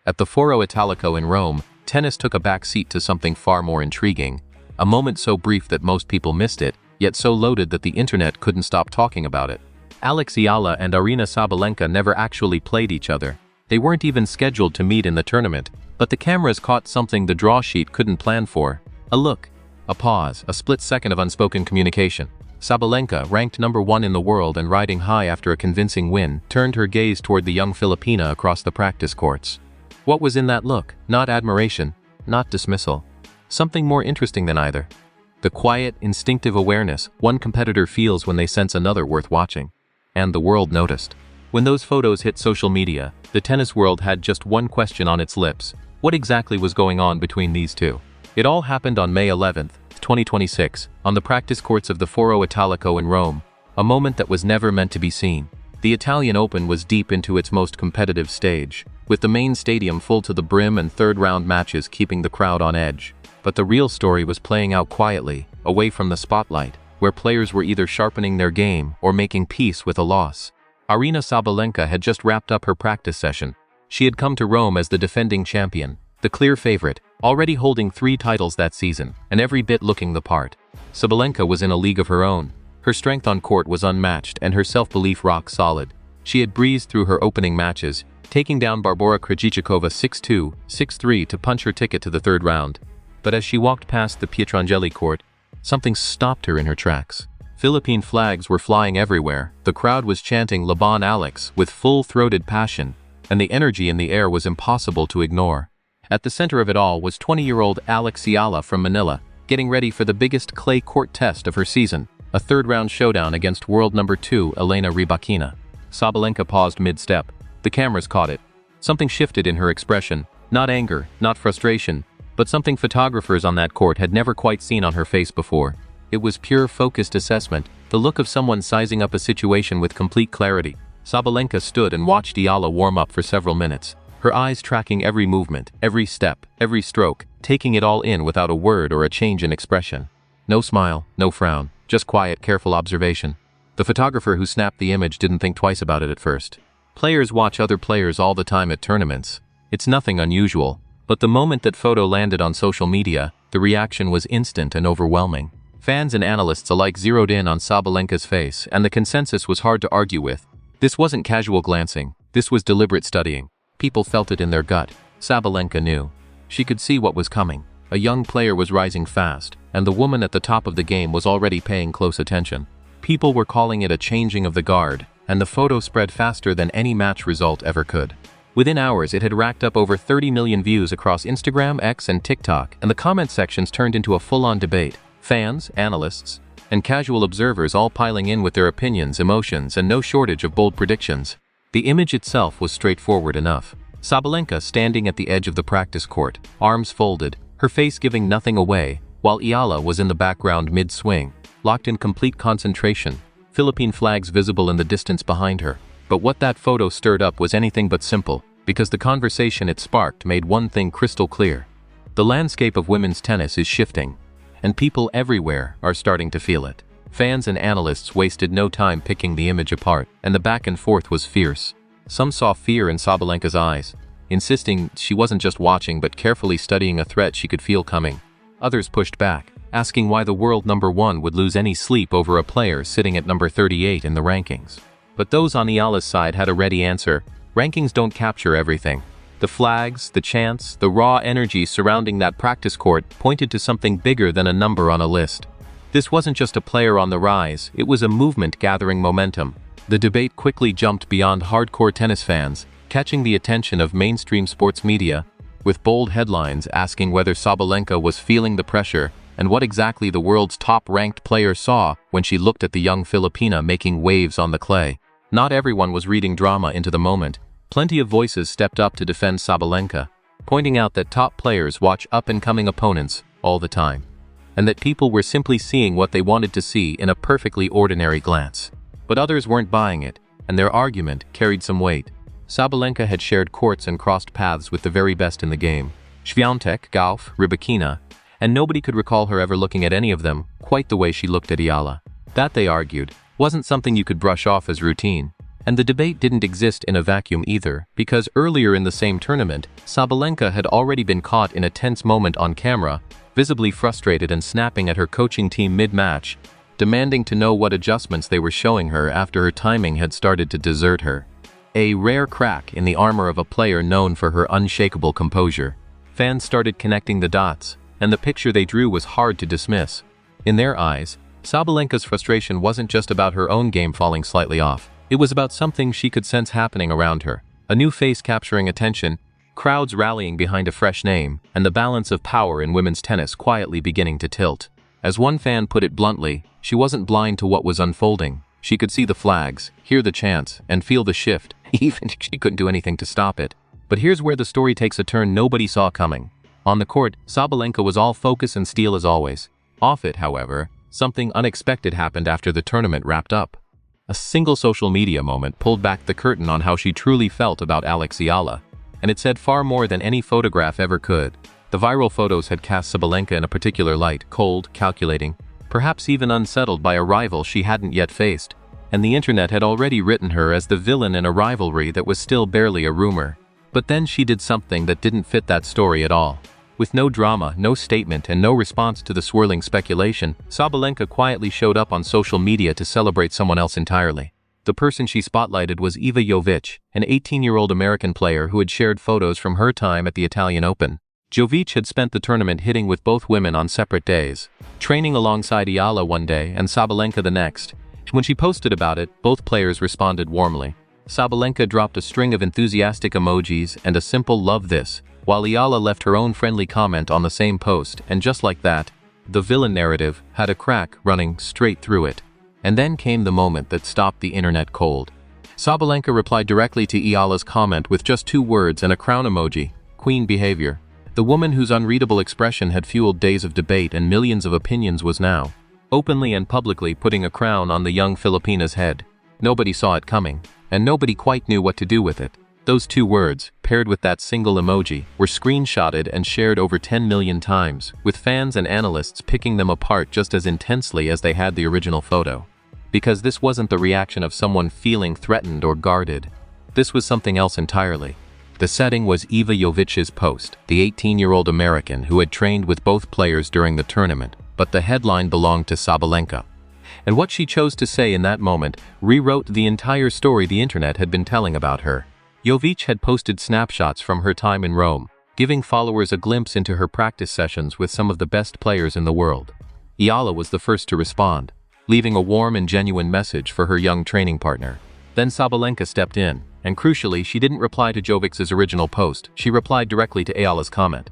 At the Foro Italico in Rome, tennis took a back seat to something far more intriguing. A moment so brief that most people missed it, yet so loaded that the internet couldn't stop talking about it. Alex Eala and Aryna Sabalenka never actually played each other. They weren't even scheduled to meet in the tournament, but the cameras caught something the draw sheet couldn't plan for. A look, a pause, a split second of unspoken communication. Sabalenka, ranked #1 in the world and riding high after a convincing win, turned her gaze toward the young Filipina across the practice courts. What was in that look? Not admiration, not dismissal. Something more interesting than either. The quiet, instinctive awareness one competitor feels when they sense another worth watching. And the world noticed. When those photos hit social media, the tennis world had just one question on its lips. What exactly was going on between these two? It all happened on May 11, 2026, on the practice courts of the Foro Italico in Rome, a moment that was never meant to be seen. The Italian Open was deep into its most competitive stage, with the main stadium full to the brim and third-round matches keeping the crowd on edge. But the real story was playing out quietly, away from the spotlight, where players were either sharpening their game or making peace with a loss. Aryna Sabalenka had just wrapped up her practice session. She had come to Rome as the defending champion, the clear favorite, already holding 3 titles that season, and every bit looking the part. Sabalenka was in a league of her own. Her strength on court was unmatched and her self-belief rock solid. She had breezed through her opening matches, taking down Barbora Krejcikova 6-2, 6-3 to punch her ticket to the third round. But as she walked past the Pietrangeli court, something stopped her in her tracks. Philippine flags were flying everywhere, the crowd was chanting Laban Alex with full-throated passion, and the energy in the air was impossible to ignore. At the center of it all was 20-year-old Alex Eala from Manila, getting ready for the biggest clay court test of her season, a third-round showdown against world #2 Elena Rybakina. Sabalenka paused mid-step. The cameras caught it. Something shifted in her expression, not anger, not frustration, but something photographers on that court had never quite seen on her face before. It was pure focused assessment, the look of someone sizing up a situation with complete clarity. Sabalenka stood and watched Eala warm up for several minutes, her eyes tracking every movement, every step, every stroke, taking it all in without a word or a change in expression. No smile, no frown, just quiet, careful observation. The photographer who snapped the image didn't think twice about it at first. Players watch other players all the time at tournaments. It's nothing unusual, but the moment that photo landed on social media, the reaction was instant and overwhelming. Fans and analysts alike zeroed in on Sabalenka's face, and the consensus was hard to argue with. This wasn't casual glancing, this was deliberate studying. People felt it in their gut. Sabalenka knew. She could see what was coming. A young player was rising fast, and the woman at the top of the game was already paying close attention. People were calling it a changing of the guard, and the photo spread faster than any match result ever could. Within hours, it had racked up over 30 million views across Instagram, X, and TikTok, and the comment sections turned into a full-on debate. Fans, analysts, and casual observers all piling in with their opinions, emotions, and no shortage of bold predictions. The image itself was straightforward enough. Sabalenka standing at the edge of the practice court, arms folded, her face giving nothing away, while Eala was in the background mid-swing, locked in complete concentration, Philippine flags visible in the distance behind her. But what that photo stirred up was anything but simple, because the conversation it sparked made one thing crystal clear. The landscape of women's tennis is shifting, and people everywhere are starting to feel it. Fans and analysts wasted no time picking the image apart, and the back and forth was fierce. Some saw fear in Sabalenka's eyes, insisting she wasn't just watching but carefully studying a threat she could feel coming. Others pushed back, asking why the world #1 would lose any sleep over a player sitting at number 38 in the rankings. But those on Eala's side had a ready answer. Rankings don't capture everything. The flags, the chants, the raw energy surrounding that practice court pointed to something bigger than a number on a list. This wasn't just a player on the rise, it was a movement gathering momentum. The debate quickly jumped beyond hardcore tennis fans, catching the attention of mainstream sports media, with bold headlines asking whether Sabalenka was feeling the pressure and what exactly the world's top-ranked player saw when she looked at the young Filipina making waves on the clay. Not everyone was reading drama into the moment. Plenty of voices stepped up to defend Sabalenka, pointing out that top players watch up-and-coming opponents all the time, and that people were simply seeing what they wanted to see in a perfectly ordinary glance. But others weren't buying it, and their argument carried some weight. Sabalenka had shared courts and crossed paths with the very best in the game. Swiatek, Gauff, Rybakina, and nobody could recall her ever looking at any of them quite the way she looked at Eala. That, they argued, wasn't something you could brush off as routine. And the debate didn't exist in a vacuum either, because earlier in the same tournament, Sabalenka had already been caught in a tense moment on camera, visibly frustrated and snapping at her coaching team mid-match, demanding to know what adjustments they were showing her after her timing had started to desert her. A rare crack in the armor of a player known for her unshakable composure. Fans started connecting the dots, and the picture they drew was hard to dismiss. In their eyes, Sabalenka's frustration wasn't just about her own game falling slightly off. It was about something she could sense happening around her. A new face capturing attention, crowds rallying behind a fresh name, and the balance of power in women's tennis quietly beginning to tilt. As one fan put it bluntly, she wasn't blind to what was unfolding. She could see the flags, hear the chants, and feel the shift, even if she couldn't do anything to stop it. But here's where the story takes a turn nobody saw coming. On the court, Sabalenka was all focus and steel as always. Off it, however, something unexpected happened after the tournament wrapped up. A single social media moment pulled back the curtain on how she truly felt about Alex Eala, and it said far more than any photograph ever could. The viral photos had cast Sabalenka in a particular light, cold, calculating, perhaps even unsettled by a rival she hadn't yet faced, and the internet had already written her as the villain in a rivalry that was still barely a rumor. But then she did something that didn't fit that story at all. With no drama, no statement, and no response to the swirling speculation, Sabalenka quietly showed up on social media to celebrate someone else entirely. The person she spotlighted was Iva Jovic, an 18-year-old American player who had shared photos from her time at the Italian Open. Jovic had spent the tournament hitting with both women on separate days, training alongside Eala one day and Sabalenka the next. When she posted about it, both players responded warmly. Sabalenka dropped a string of enthusiastic emojis and a simple "love this," while Eala left her own friendly comment on the same post, and just like that, the villain narrative had a crack running straight through it. And then came the moment that stopped the internet cold. Sabalenka replied directly to Eala's comment with just 2 words and a crown emoji: queen behavior. The woman whose unreadable expression had fueled days of debate and millions of opinions was now, openly and publicly, putting a crown on the young Filipina's head. Nobody saw it coming, and nobody quite knew what to do with it. Those 2 words, paired with that single emoji, were screenshotted and shared over 10 million times, with fans and analysts picking them apart just as intensely as they had the original photo. Because this wasn't the reaction of someone feeling threatened or guarded. This was something else entirely. The setting was Iva Jovic's post, the 18-year-old American who had trained with both players during the tournament, but the headline belonged to Sabalenka. And what she chose to say in that moment rewrote the entire story the internet had been telling about her. Jovic had posted snapshots from her time in Rome, giving followers a glimpse into her practice sessions with some of the best players in the world. Eala was the first to respond, leaving a warm and genuine message for her young training partner. Then Sabalenka stepped in, and crucially, she didn't reply to Jovic's original post. She replied directly to Eala's comment.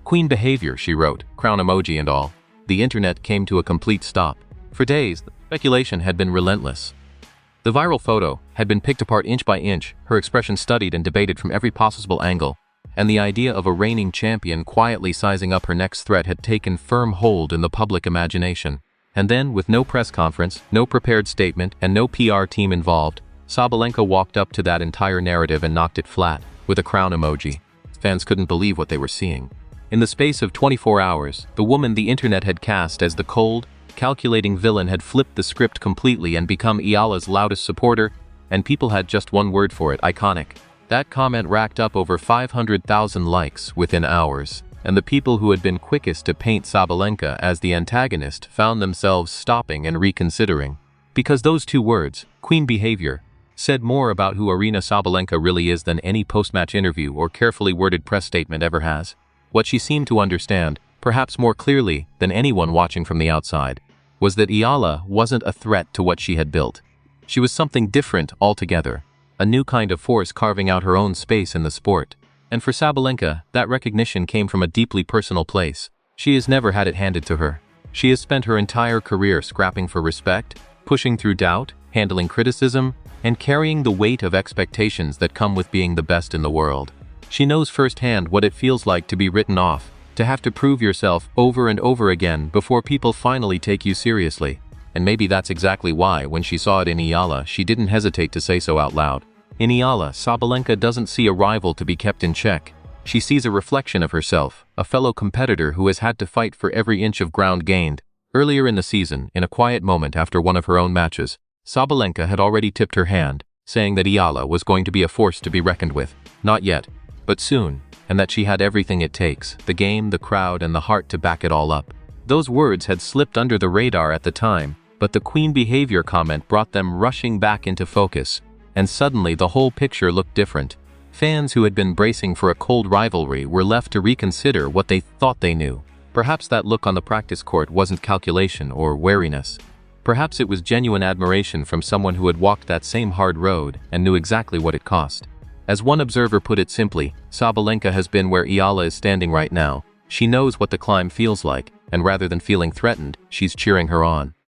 Queen behavior, she wrote, crown emoji and all. The internet came to a complete stop. For days, the speculation had been relentless. The viral photo had been picked apart inch by inch, her expression studied and debated from every possible angle, and the idea of a reigning champion quietly sizing up her next threat had taken firm hold in the public imagination. And then, with no press conference, no prepared statement, and no PR team involved, Sabalenka walked up to that entire narrative and knocked it flat, with a crown emoji. Fans couldn't believe what they were seeing. In the space of 24 hours, the woman the internet had cast as the cold, calculating villain had flipped the script completely and become Eala's loudest supporter, and people had just one word for it: iconic. That comment racked up over 500,000 likes within hours, and the people who had been quickest to paint Sabalenka as the antagonist found themselves stopping and reconsidering. Because those 2 words, queen behavior, said more about who Aryna Sabalenka really is than any post-match interview or carefully worded press statement ever has. What she seemed to understand, perhaps more clearly than anyone watching from the outside, was that Eala wasn't a threat to what she had built. She was something different altogether, a new kind of force carving out her own space in the sport. And for Sabalenka, that recognition came from a deeply personal place. She has never had it handed to her. She has spent her entire career scrapping for respect, pushing through doubt, handling criticism, and carrying the weight of expectations that come with being the best in the world. She knows firsthand what it feels like to be written off, to have to prove yourself over and over again before people finally take you seriously. And maybe that's exactly why, when she saw it in Eala, she didn't hesitate to say so out loud. In Eala, Sabalenka doesn't see a rival to be kept in check. She sees a reflection of herself, a fellow competitor who has had to fight for every inch of ground gained. Earlier in the season, in a quiet moment after one of her own matches, Sabalenka had already tipped her hand, saying that Eala was going to be a force to be reckoned with. Not yet, but soon, and that she had everything it takes, the game, the crowd, and the heart to back it all up. Those words had slipped under the radar at the time, but the Queen behavior comment brought them rushing back into focus, and suddenly the whole picture looked different. Fans who had been bracing for a cold rivalry were left to reconsider what they thought they knew. Perhaps that look on the practice court wasn't calculation or wariness. Perhaps it was genuine admiration from someone who had walked that same hard road and knew exactly what it cost. As one observer put it simply, Sabalenka has been where Eala is standing right now. She knows what the climb feels like, and rather than feeling threatened, she's cheering her on.